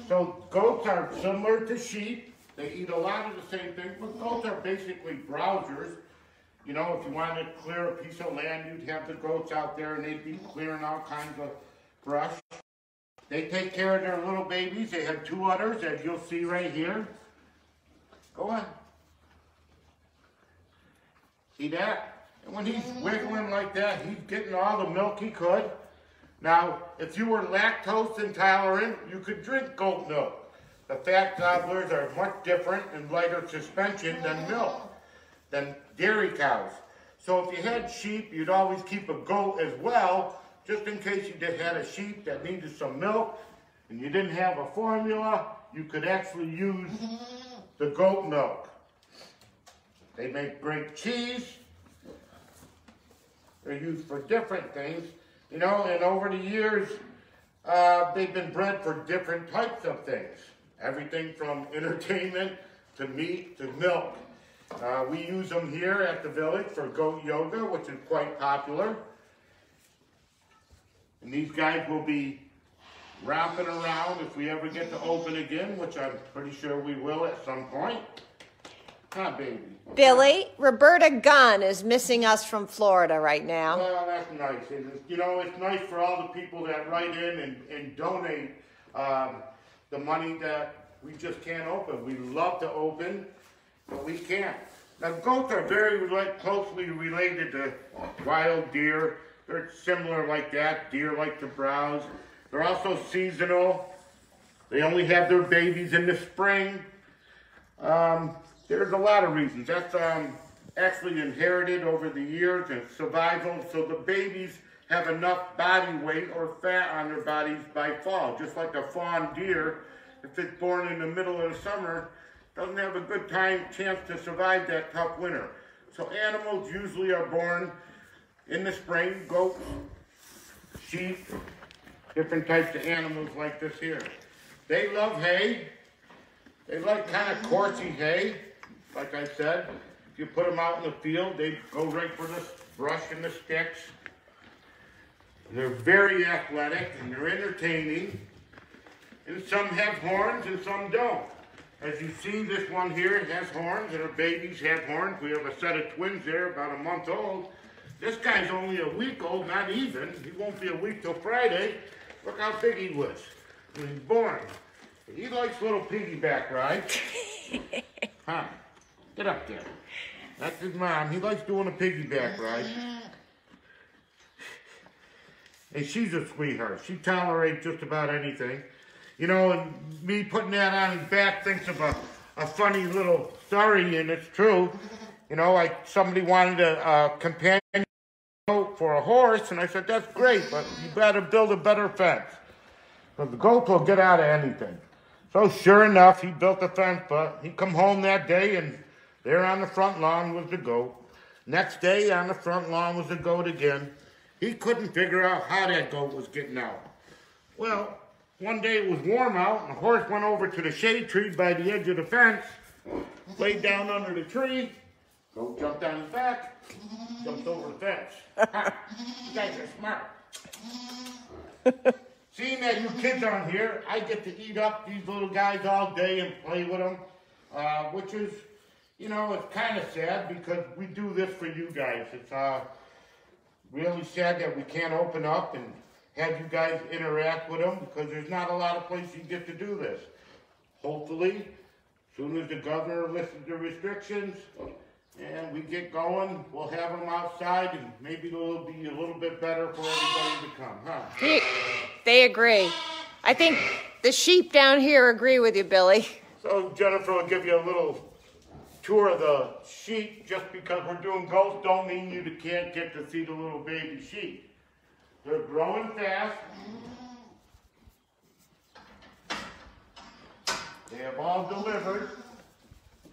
So goats are similar to sheep. They eat a lot of the same things, but goats are basically browsers. You know, if you wanted to clear a piece of land, you'd have the goats out there and they'd be clearing all kinds of brush. They take care of their little babies. They have 2 udders, as you'll see right here. Go on. See that? And when he's wiggling like that, he's getting all the milk he could. Now, if you were lactose intolerant, you could drink goat milk. The fat gobblers are much different and lighter suspension than milk, than dairy cows. So if you had sheep, you'd always keep a goat as well, just in case you just had a sheep that needed some milk and you didn't have a formula, you could actually use the goat milk. They make great cheese. They're used for different things. You know, and over the years, they've been bred for different types of things. Everything from entertainment to meat to milk. We use them here at the village for goat yoga, which is quite popular. And these guys will be wrapping around if we ever get to open again, which I'm pretty sure we will at some point. Huh, baby? Billy, Roberta Gunn is missing us from Florida right now. Well, that's nice. And, you know, it's nice for all the people that write in and donate the money that we just can't open. We love to open, but we can't. Now, goats are very closely related to wild deer. They're similar like that. Deer like to browse. They're also seasonal. They only have their babies in the spring. There's a lot of reasons. That's actually inherited over the years and survival. So the babies have enough body weight or fat on their bodies by fall. Just like a fawn deer, if it's born in the middle of the summer, doesn't have a good chance to survive that tough winter. So animals usually are born in the spring. Goats, sheep, different types of animals like this here. They love hay. They like kind of coarsey hay. Like I said, if you put them out in the field, they go right for the brush and the sticks. They're very athletic and they're entertaining. And some have horns and some don't. As you see, this one here has horns and her babies have horns. We have a set of twins there, about a month old. This guy's only a week old, not even. He won't be a week till Friday. Look how big he was when he was born. He likes little piggyback rides. Huh? Get up there. That's his mom. He likes doing a piggyback ride. And she's a sweetheart. She tolerates just about anything. You know, and me putting that on his back thinks of a funny little story, and it's true. You know, like somebody wanted a companion for a horse, and I said, that's great, but you better build a better fence. Because the goat will get out of anything. So sure enough, he built the fence, but he come home that day, and there on the front lawn was the goat. Next day on the front lawn was the goat again. He couldn't figure out how that goat was getting out. Well, one day it was warm out, and the horse went over to the shade tree by the edge of the fence, laid down under the tree. Goat jumped on his back, jumped over the fence. Ha! You guys are smart. Seeing that you kids aren't here, I get to eat up these little guys all day and play with them, which is, you know, it's kind of sad because we do this for you guys. It's really sad that we can't open up and have you guys interact with them because there's not a lot of places you get to do this. Hopefully, as soon as the governor lifts the restrictions and we get going, we'll have them outside and maybe it'll be a little bit better for everybody to come, huh? They agree. I think the sheep down here agree with you, Billy. So Jennifer will give you a little tour of the sheep. Just because we're doing goats don't mean you can't get to see the little baby sheep. They're growing fast. They have all delivered.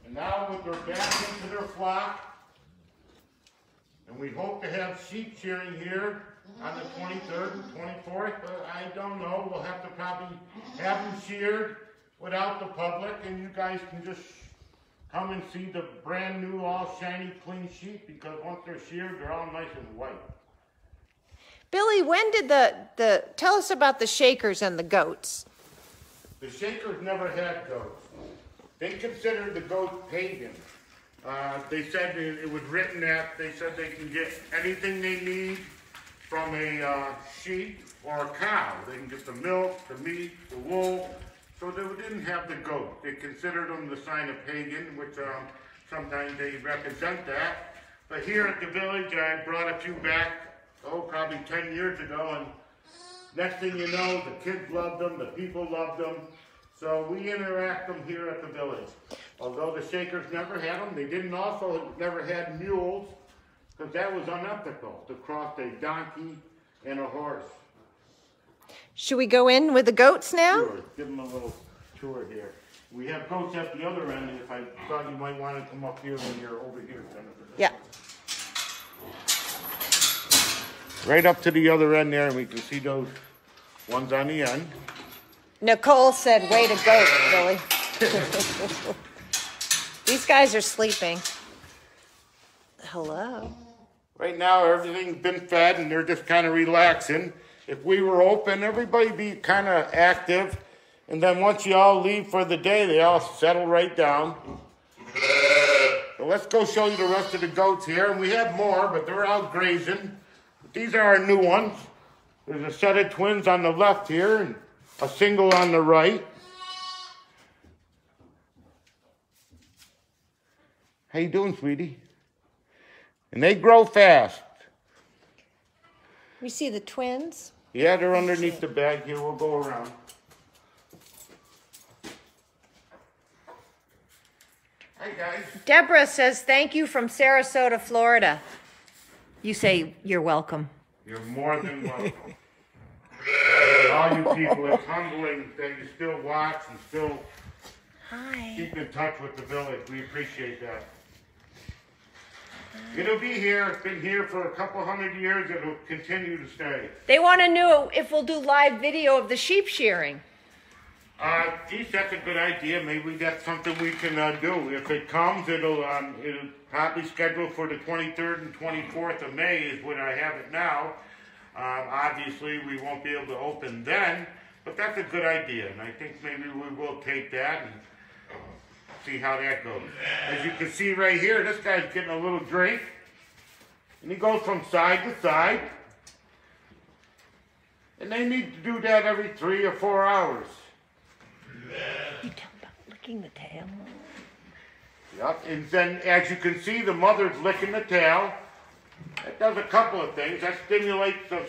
And now they're back into their flock. And we hope to have sheep shearing here on the 23rd and 24th, but I don't know. We'll have to probably have them sheared without the public, and you guys can just come and see the brand new, all shiny, clean sheep, because once they're sheared, they're all nice and white. Billy, when did tell us about the shakers and the goats. The Shakers never had goats. They considered the goat pagan. They said it was written that they said they can get anything they need from a sheep or a cow. They can get the milk, the meat, the wool. So they didn't have the goat. They considered them the sign of pagan, which sometimes they represent that. But here at the village, I brought a few back, probably 10 years ago, and next thing you know, the kids loved them, the people loved them. So we interact them here at the village. Although the Shakers never had them, they never had mules, because that was unethical, to cross a donkey and a horse. Should we go in with the goats now? Sure, give them a little tour here. We have goats at the other end, and if I thought you might want to come up here when you're over here, Jennifer. Yeah. Right up to the other end there, and we can see those ones on the end. Nicole said, way to go, Billy. These guys are sleeping. Hello. Right now, everything's been fed, and they're just kind of relaxing. If we were open, everybody'd be kind of active. And then once you all leave for the day, they all settle right down. So let's go show you the rest of the goats here. And we have more, but they're out grazing. But these are our new ones. There's a set of twins on the left here and a single on the right. How you doing, sweetie? And they grow fast. We see the twins. Yeah, they're underneath the bag here. We'll go around. Hi, guys. Deborah says, thank you from Sarasota, Florida. You say you're welcome. You're more than welcome. All you people, it's humbling that you still watch and still keep in touch with the village. We appreciate that. It'll be here. It's been here for a couple 100 years. It'll continue to stay. They want to know if we'll do live video of the sheep shearing. Geez, that's a good idea. Maybe that's something we can do. If it comes, it'll probably schedule for the 23rd and 24th of May is when I have it now. Obviously, we won't be able to open then, but that's a good idea, and I think maybe we will take that and see how that goes. As you can see right here, this guy's getting a little drink, and he goes from side to side, and they need to do that every 3 or 4 hours. You tell about licking the tail. Yep, and then as you can see, the mother's licking the tail. That does a couple of things. That stimulates the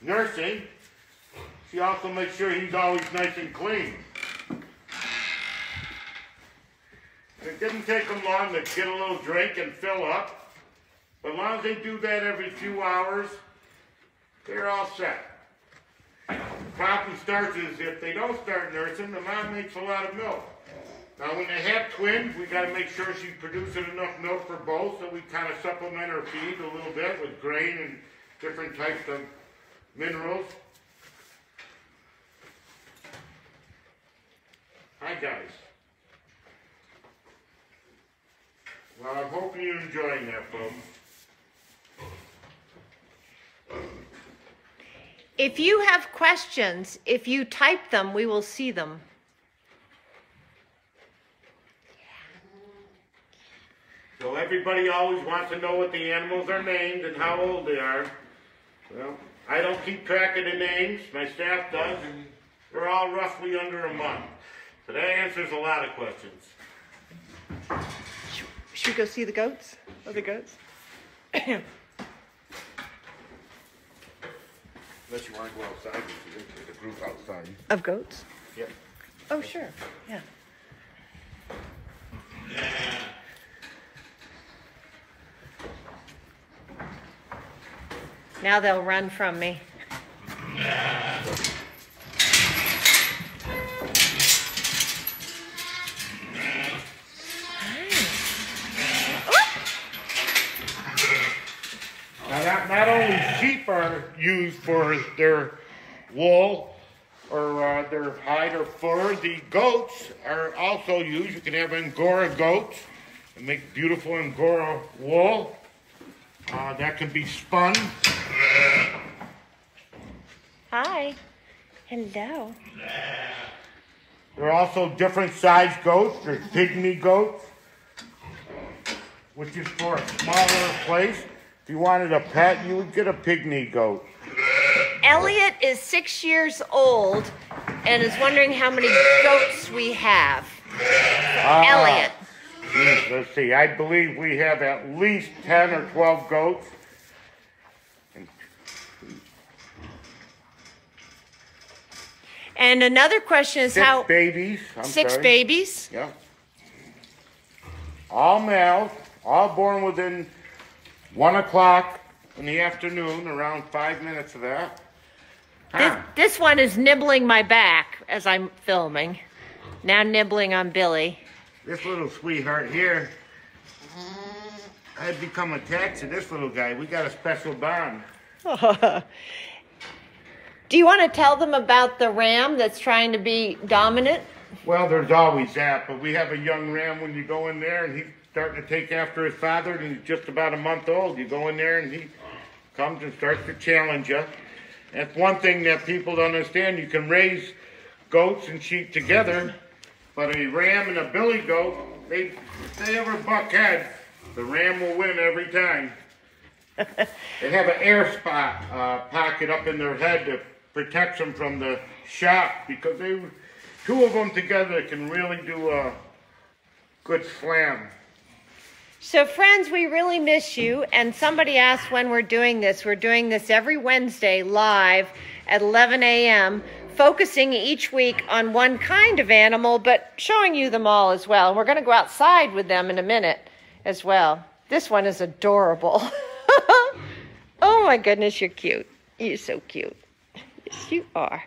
nursing. She also makes sure he's always nice and clean. It didn't take them long to get a little drink and fill up. But as long as they do that every few hours, they're all set. The problem starts is if they don't start nursing, the mom makes a lot of milk. Now when they have twins, we got to make sure she's producing enough milk for both, so we kind of supplement her feed a little bit with grain and different types of minerals. Hi guys. Well, I'm hoping you're enjoying that, folks. If you have questions, if you type them, we will see them. So everybody always wants to know what the animals are named and how old they are. Well, I don't keep track of the names. My staff does, and they're all roughly under a month. So that answers a lot of questions. Should we go see the goats? Other goats? Unless you want to go outside, we can take the group outside. Of goats? Yep. Oh, sure. Yeah. Now they'll run from me. Now, not only sheep are used for their wool or their hide or fur, the goats are also used. You can have Angora goats and make beautiful Angora wool. That can be spun. Hi. Hello. also different size goats. There's pygmy goats, which is for a smaller place. If you wanted a pet, you would get a pygmy goat. Elliot is 6 years old and is wondering how many goats we have. Elliot. Let's see. I believe we have at least 10 or 12 goats. And another question is Six babies. Six babies? Yeah. All males, all born within 1 o'clock in the afternoon, around 5 minutes of that. This one is nibbling my back as I'm filming. Now nibbling on Billy. This little sweetheart here, I've become attached to this little guy. We got a special bond. Do you want to tell them about the ram that's trying to be dominant? Well, there's always that, but we have a young ram when you go in there and he's starting to take after his father and he's just about a month old. You go in there and he comes and starts to challenge you. That's one thing that people don't understand. You can raise goats and sheep together, but a ram and a billy goat, if they ever buck heads, the ram will win every time. They have an air pocket up in their head that protects them from the shock because two of them together can really do a good slam. So friends, we really miss you. And somebody asked when we're doing this. We're doing this every Wednesday live at 11 a.m., focusing each week on one kind of animal, but showing you them all as well. And we're going to go outside with them in a minute as well. This one is adorable. Oh my goodness, you're cute. You're so cute. Yes, you are.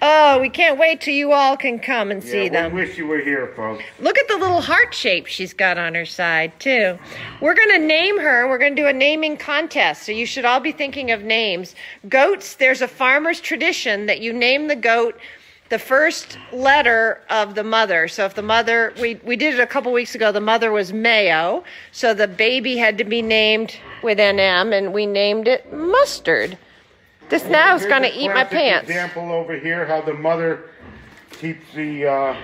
Oh, we can't wait till you all can come and see them. We wish you were here, folks. Look at the little heart shape she's got on her side, too. We're going to name her. We're going to do a naming contest, so you should all be thinking of names. Goats, there's a farmer's tradition that you name the goat the first letter of the mother. So if the mother, we did it a couple weeks ago, the mother was Mayo, so the baby had to be named with NM, and we named it Mustard. This now is going to eat my pants. Example over here, how the mother keeps the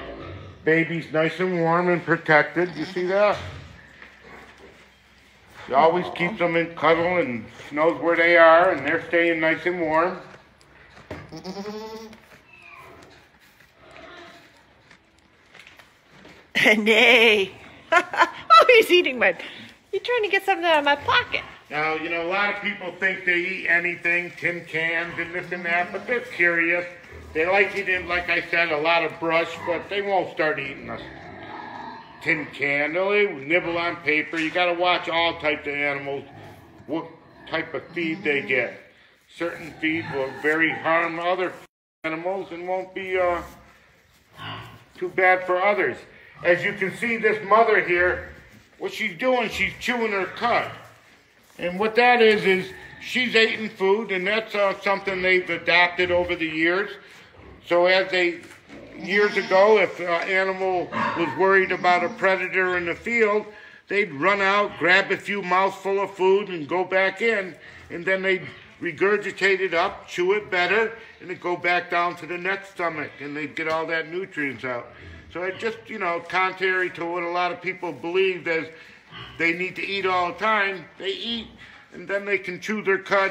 babies nice and warm and protected. You see that? She always keeps them in cuddle and knows where they are, and they're staying nice and warm. Nay. Oh, he's eating my... You're trying to get something out of my pocket. Now, you know, a lot of people think they eat anything, tin cans and this and that, but they're curious. They like eating, like I said, a lot of brush, but they won't start eating a tin can. They'll nibble on paper. You got to watch all types of animals, what type of feed they get. Certain feed will very harm other animals and won't be too bad for others. As you can see, this mother here, what she's doing, she's chewing her cud. And what that is she's eating food, and that's something they've adapted over the years. So years ago, if an animal was worried about a predator in the field, they'd run out, grab a few mouthfuls of food, and go back in. And then they'd regurgitate it up, chew it better, and it'd go back down to the next stomach, and they'd get all that nutrients out. So it just, you know, contrary to what a lot of people believe as they need to eat all the time, they eat and then they can chew their cud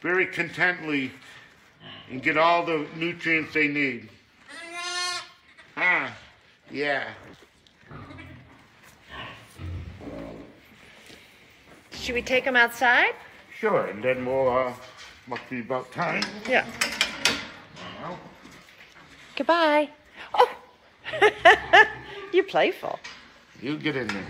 very contently and get all the nutrients they need. Ah, yeah. Should we take them outside? Sure, and then we'll, must be about time. Yeah. Goodbye. Oh! You're playful. You get in there.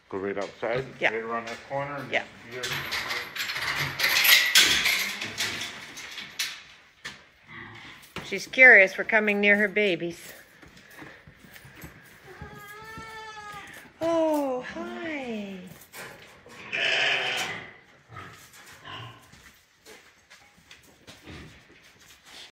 Go right outside, yeah. Right around that corner. And yeah. She's curious. We're coming near her babies.